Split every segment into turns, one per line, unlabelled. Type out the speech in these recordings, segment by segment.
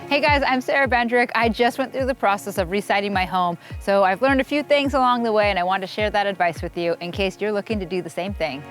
Hey guys, I'm Sara Bendrick. I just went through the process of residing my home, so I've learned a few things along the way and I want to share that advice with you in case you're looking to do the same thing.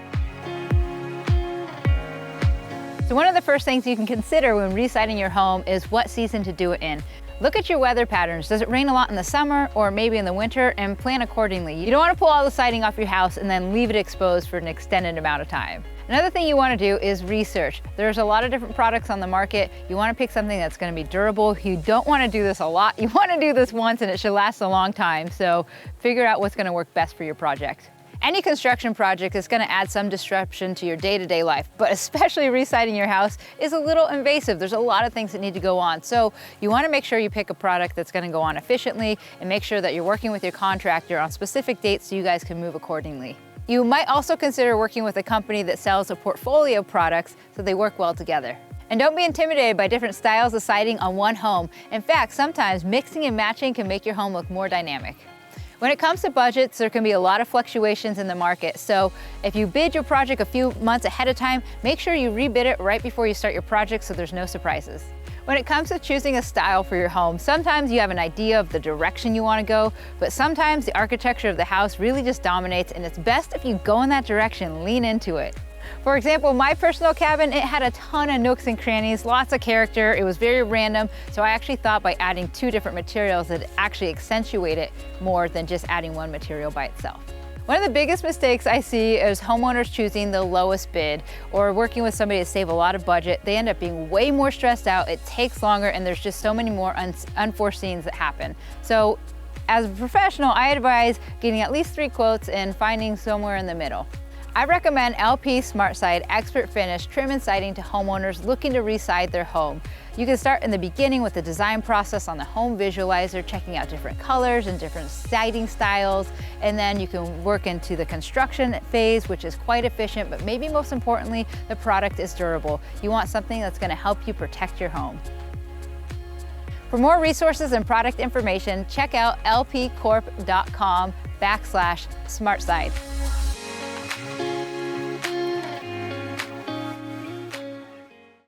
So one of the first things you can consider when residing your home is what season to do it in. Look at your weather patterns. Does it rain a lot in the summer or maybe in the winter, and plan accordingly. You don't want to pull all the siding off your house and then leave it exposed for an extended amount of time. Another thing you want to do is research. There's a lot of different products on the market. You want to pick something that's going to be durable. You don't want to do this a lot. You want to do this once and it should last a long time. So figure out what's going to work best for your project. Any construction project is going to add some disruption to your day-to-day life, but especially residing your house is a little invasive. There's a lot of things that need to go on. So you want to make sure you pick a product that's going to go on efficiently and make sure that you're working with your contractor on specific dates so you guys can move accordingly. You might also consider working with a company that sells a portfolio of products so they work well together. And don't be intimidated by different styles of siding on one home. In fact, sometimes mixing and matching can make your home look more dynamic. When it comes to budgets, there can be a lot of fluctuations in the market. So if you bid your project a few months ahead of time, make sure you rebid it right before you start your project so there's no surprises. When it comes to choosing a style for your home, sometimes you have an idea of the direction you want to go, but sometimes the architecture of the house really just dominates, and it's best if you go in that direction, lean into it. For example, my personal cabin, it had a ton of nooks and crannies, lots of character. It was very random, so I actually thought by adding two different materials that actually accentuate it more than just adding one material by itself. One of the biggest mistakes I see is homeowners choosing the lowest bid or working with somebody to save a lot of budget. They end up being way more stressed out, it takes longer, and there's just so many more unforeseens that happen. So as a professional, I advise getting at least 3 quotes and finding somewhere in the middle. I recommend LP SmartSide ExpertFinish trim and siding to homeowners looking to reside their home. You can start in the beginning with the design process on the home visualizer, checking out different colors and different siding styles, and then you can work into the construction phase, which is quite efficient, but maybe most importantly, the product is durable. You want something that's going to help you protect your home. For more resources and product information, check out lpcorp.com/SmartSide.